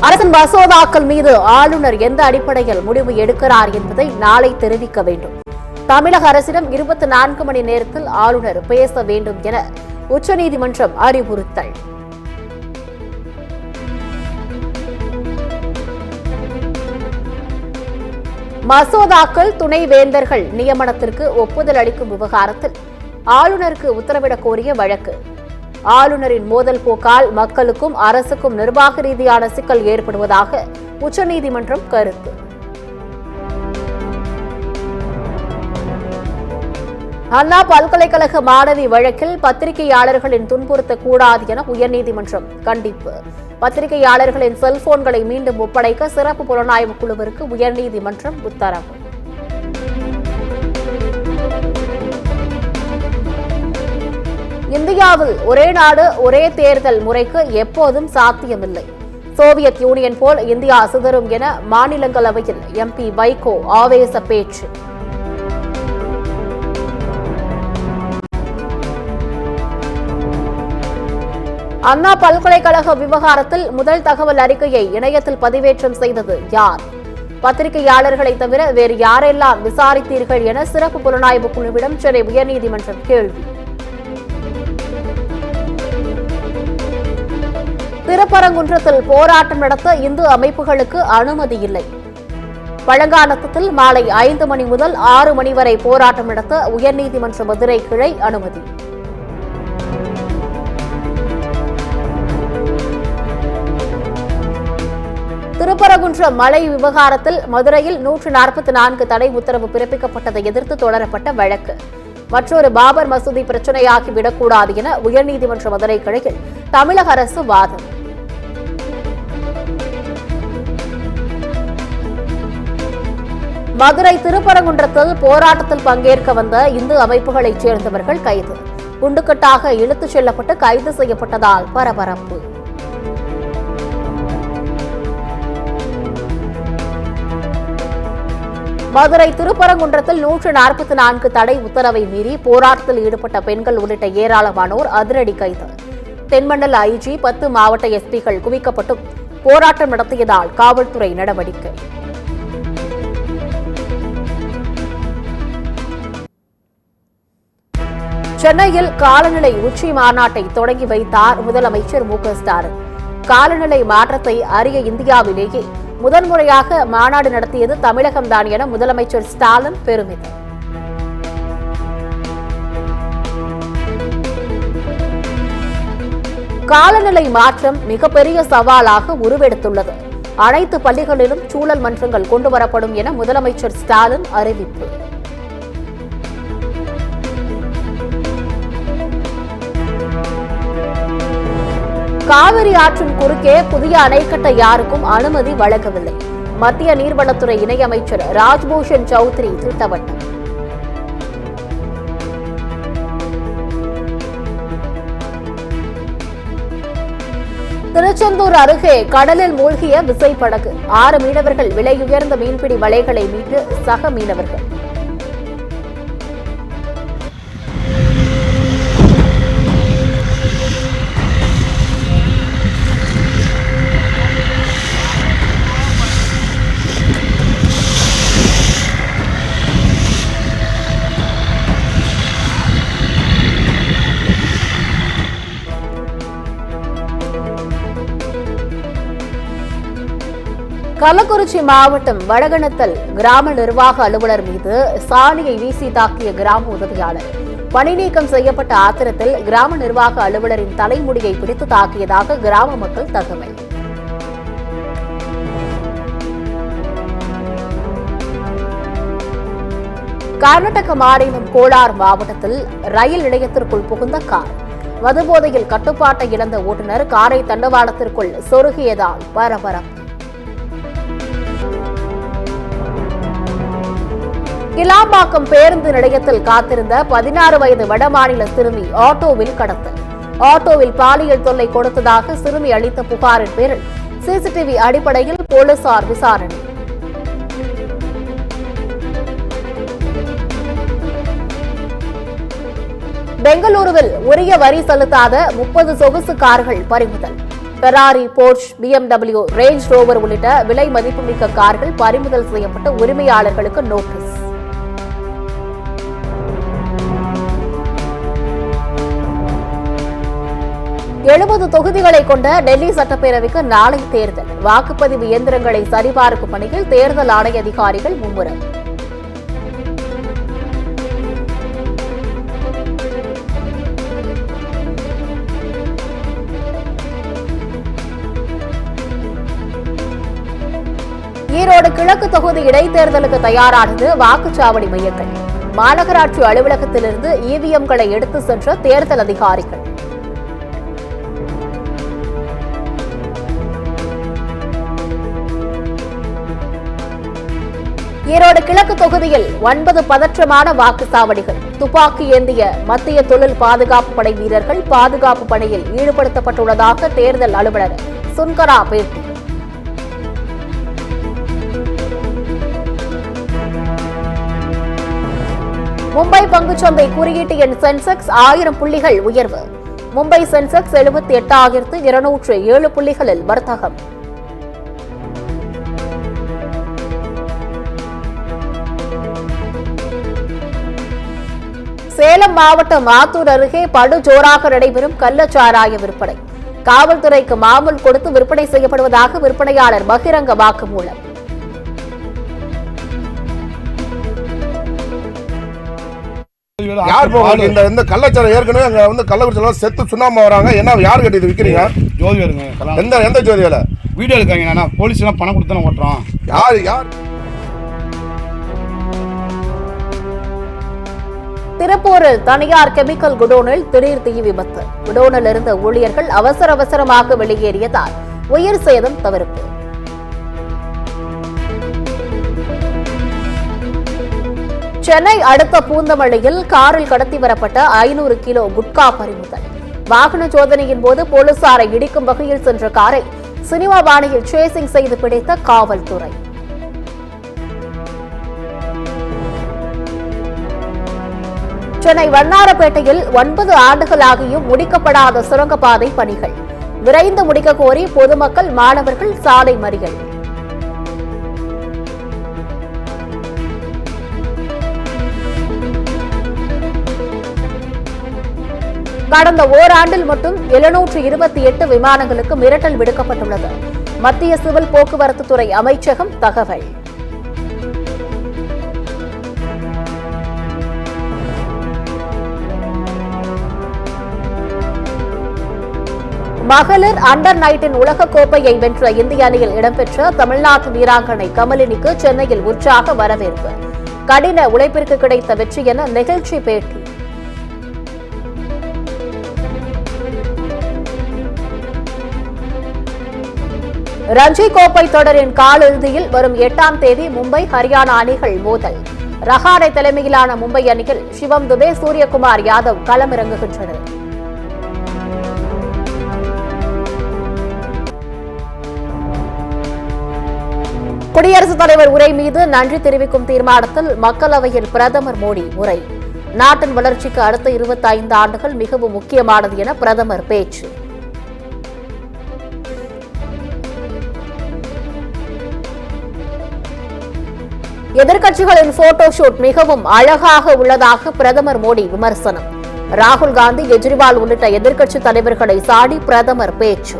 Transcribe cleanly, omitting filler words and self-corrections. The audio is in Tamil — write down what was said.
அரசின் மசோதாக்கள் மீது ஆளுநர் எந்த அடிப்படையில் முடிவு எடுக்கிறார் என்பதை நாளை தெரிவிக்க வேண்டும். தமிழக அரசிடம் 24 மணி நேரத்தில் ஆளுநர் பேச வேண்டும் என உச்சநீதிமன்றம் அறிவுறுத்தல். மசோதாக்கள் துணைவேந்தர்கள் நியமனத்திற்கு ஒப்புதல் அளிக்கும் விவகாரத்தில் ஆளுநருக்கு உத்தரவிடக் கோரிய வழக்கு. ஆளுநரின் மோதல் போக்கால் மக்களுக்கும் அரசுக்கும் நிர்வாக ரீதியான சிக்கல் ஏற்படுவதாக உச்சநீதிமன்றம் கருத்து. அண்ணா பல்கலைக்கழக மாணவி வழக்கில் பத்திரிகையாளர்களின் துன்புறுத்தக்கூடாது என உயர்நீதிமன்றம் கண்டிப்பு. பத்திரிகையாளர்களின் செல்போன்களை மீண்டும் ஒப்படைக்க சிறப்பு புலனாய்வு குழுவிற்கு உயர்நீதிமன்றம் உத்தரவு. இந்தியாவில் ஒரே நாடு ஒரே தேர்தல் முறைக்கு எப்போதும் சாத்தியமில்லை. சோவியத் யூனியன் போல் இந்தியா சிதறும் என மாநிலங்களவையில் எம்பி வைகோ ஆவேச பேச்சு. அண்ணா பல்கலைக்கழக விவகாரத்தில் முதல் தகவல் அறிக்கையை இணையத்தில் பதிவேற்றம் செய்தது யார்? பத்திரிகையாளர்களை தவிர வேறு யாரெல்லாம் விசாரித்தீர்கள் என சிறப்பு புலனாய்வு குழுவிடம் சென்னை உயர்நீதிமன்றம் கேள்வி. திருப்பரங்குன்றத்தில் போராட்டம் நடத்த இந்து அமைப்புகளுக்கு அனுமதி இல்லை. பழங்கானத்தில் மாலை 5 மணி முதல் 6 மணி வரை போராட்டம் நடத்த உயர்நீதிமன்ற மதுரை கிளை அனுமதி. திருப்பரங்குன்றம் மழை விவகாரத்தில் மதுரையில் 144 தடை உத்தரவு பிறப்பிக்கப்பட்டதை எதிர்த்து தொடரப்பட்ட வழக்கு. மற்றொரு பாபர் மசூதி பிரச்சினையாகிவிடக்கூடாது என உயர்நீதிமன்ற மதுரை கிளையில் தமிழக அரசு வாதம். மதுரை திருப்பரங்குன்றத்தில் போராட்டத்தில் பங்கேற்க வந்த இந்து அமைப்புகளைச் சேர்ந்தவர்கள் கைது. குண்டுக்கட்டாக இழுத்துச் செல்லப்பட்டு கைது செய்யப்பட்டதால் பரபரப்பு. மதுரை திருப்பரங்குன்றத்தில் 144 தடை உத்தரவை மீறி போராட்டத்தில் ஈடுபட்ட பெண்கள் உள்ளிட்ட ஏராளமானோர் அதிரடி கைது. தென்மண்டல ஐஜி 10 மாவட்ட எஸ்பிகள் குவிக்கப்பட்டும் போராட்டம் நடத்தியதால் காவல்துறை நடவடிக்கை. சென்னையில் காலநிலை உச்சி மாநாட்டை தொடங்கி வைத்தார் முதலமைச்சர் மு க ஸ்டாலின். காலநிலை மாற்றத்தை அறிய இந்தியாவிலேயே முதன்முறையாக மாநாடு நடத்தியது தமிழகம்தான் என முதலமைச்சர் ஸ்டாலின் பெருமிதம். காலநிலை மாற்றம் மிகப்பெரிய சவாலாக உருவெடுத்துள்ளது. அனைத்து பள்ளிகளிலும் சூழல் மன்றங்கள் கொண்டுவரப்படும் என முதலமைச்சர் ஸ்டாலின் அறிவிப்பு. காவிரி ஆற்றின் குறுக்கே புதிய அணை கட்ட யாருக்கும் அனுமதி வழங்கவில்லை. மத்திய நீர்வளத்துறை இணையமைச்சர் ராஜ்பூஷன் சௌத்ரி திட்டவட்டம். திருச்செந்தூர் அருகே கடலில் மூழ்கிய விசைப்படகு. 6 மீனவர்கள் விலையுயர்ந்த மீன்பிடி வலைகளை மீட்டு சக மீனவர்கள். கள்ளக்குறிச்சி மாவட்டம் வடகணத்தல் கிராம நிர்வாக அலுவலர் மீது சாணியை வீசி தாக்கிய கிராம உதவியாளர். பணி நீக்கம் செய்யப்பட்ட ஆத்திரத்தில் கிராம நிர்வாக அலுவலரின் தலைமுடியை பிடித்து தாக்கியதாக கிராம மக்கள் தகவல். கர்நாடக மாநிலம் கோலார் மாவட்டத்தில் ரயில் நிலையத்திற்குள் புகுந்த கார். மதுபோதையில் கட்டுப்பாட்டை இழந்த ஓட்டுநர் காரை தண்டவாளத்திற்குள் சொருகியதால் பரபரப்பு. கிளாம்பாக்கம் பேருந்து நிலையத்தில் காத்திருந்த 16 வயது வடமாநில சிறுமி ஆட்டோவில் கடத்தல். ஆட்டோவில் பாலியல் தொல்லை கொடுத்ததாக சிறுமி அளித்த புகாரின் பேரில் சிசிடிவி அடிப்படையில் போலீசார் விசாரணை. பெங்களூருவில் உரிய வரி செலுத்தாத 30 சொகுசு கார்கள் பறிமுதல். Ferrari, Porsche, BMW, range rover உள்ளிட்ட விலை மதிப்புமிக்க கார்கள் பறிமுதல் செய்யப்பட்டு உரிமையாளர்களுக்கு நோட்டீஸ். எழுபது தொகுதிகளை கொண்ட டெல்லி சட்டப்பேரவைக்கு நாளை தேர்தல். வாக்குப்பதிவு இயந்திரங்களை சரிபார்க்கும் பணியில் தேர்தல் ஆணைய அதிகாரிகள் மும்முரம். ஈரோடு கிழக்கு தொகுதி இடைத்தேர்தலுக்கு தயாரானது வாக்குச்சாவடி மையங்கள். மாநகராட்சி அலுவலகத்திலிருந்து இவிஎம்களை எடுத்து சென்ற தேர்தல் அதிகாரிகள். ஈரோடு கிழக்கு தொகுதியில் 9 பதற்றமான வாக்குச்சாவடிகள். துப்பாக்கி ஏந்திய மத்திய தொழில் பாதுகாப்பு படை வீரர்கள் பாதுகாப்பு பணியில் ஈடுபடுத்தப்பட்டுள்ளதாக தேர்தல் அலுவலர் சுன்கரா பேட்டி. மும்பை பங்குச்சந்தை குறியீட்டு எண் சென்செக்ஸ் 1000 புள்ளிகள் உயர்வு. மும்பை சென்செக்ஸ் 78,207 புள்ளிகளில் வர்த்தகம். சேலம் மாவட்டம் ஆத்தூர் அருகே படுஜோராக நடைபெறும் கள்ளச்சாராய விற்பனை. காவல்துறைக்கு மாமூல் கொடுத்து விற்பனை செய்யப்படுவதாக விற்பனையாளர் பகிரங்க வாக்குமூலம். இந்த கள்ளச்சாரம் ஏற்கனவே அங்க வந்து கள்ளக்குறிச்சி செத்து சுண்ணாம வராங்க. என்ன யார் கட்டி இது விக்கிறீங்க? ஜோதிவேலுங்க. எந்த ஜோதி வேலை? வீடியோ எடுக்காங்க. போலீஸ் எல்லாம் பணம் கொடுத்து ஓட்டுறோம். யார்? திருப்பூரில் தனியார் கெமிக்கல் குடோனில் திடீர் தீ விபத்து. குடோனில் இருந்த ஊழியர்கள் அவசரமாக வெளியேறியதால் உயிர் சேதம் தவிர்ப்பு. சென்னை அடுத்த பூந்தமல்லியில் காரில் கடத்தி வரப்பட்ட 500 கிலோ குட்கா பறிமுதல். வாகன சோதனையின் போது போலீசாரை இடிக்கும் வகையில் சென்ற காரை சினிமா பாணியில் சேசிங் செய்து பிடித்த காவல்துறை. சென்னை வண்ணாரப்பேட்டையில் 9 ஆண்டுகளாகியும் முடிக்கப்படாத சுரங்கப்பாதை பணிகள். விரைந்து முடிக்க கோரி பொதுமக்கள், மாணவர்கள் சாலை மறியல். கடந்த ஓராண்டில் மட்டும் 728 விமானங்களுக்கு மிரட்டல் விடுக்கப்பட்டுள்ளது. மத்திய சிவில் போக்குவரத்து துறை அமைச்சகம் தகவல். மகளிர் அண்டர் 19 உலகக்கோப்பையை வென்ற இந்திய அணியில் இடம்பெற்ற தமிழ்நாட்டு வீராங்கனை கமலினிக்கு சென்னையில் உற்சாக வரவேற்பு. கடின உழைப்பிற்கு கிடைத்த வெற்றி என நிகழ்ச்சி பேட்டி. ரஞ்சி கோப்பை தொடரின் காலிறுதியில் வரும் 8ஆம் தேதி மும்பை, ஹரியானா அணிகள் மோதல். ரஹானே தலைமையிலான மும்பை அணியில் சிவம் துபே, சூரியகுமார் யாதவ் களமிறங்குகின்றனர். குடியரசுத் தலைவர் உரை மீது நன்றி தெரிவிக்கும் தீர்மானத்தில் மக்களவையில் பிரதமர் மோடி உரை. நாட்டின் வளர்ச்சிக்கு அடுத்த 25 ஆண்டுகள் மிகவும் முக்கியமானது என பிரதமர் பேச்சு. எதிர்க்கட்சிகளின் போட்டோ ஷூட் மிகவும் அழகாக உள்ளதாக பிரதமர் மோடி விமர்சனம். ராகுல் காந்தி, கெஜ்ரிவால் உள்ளிட்ட எதிர்க்கட்சித் தலைவர்களை சாடி பிரதமர் பேச்சு.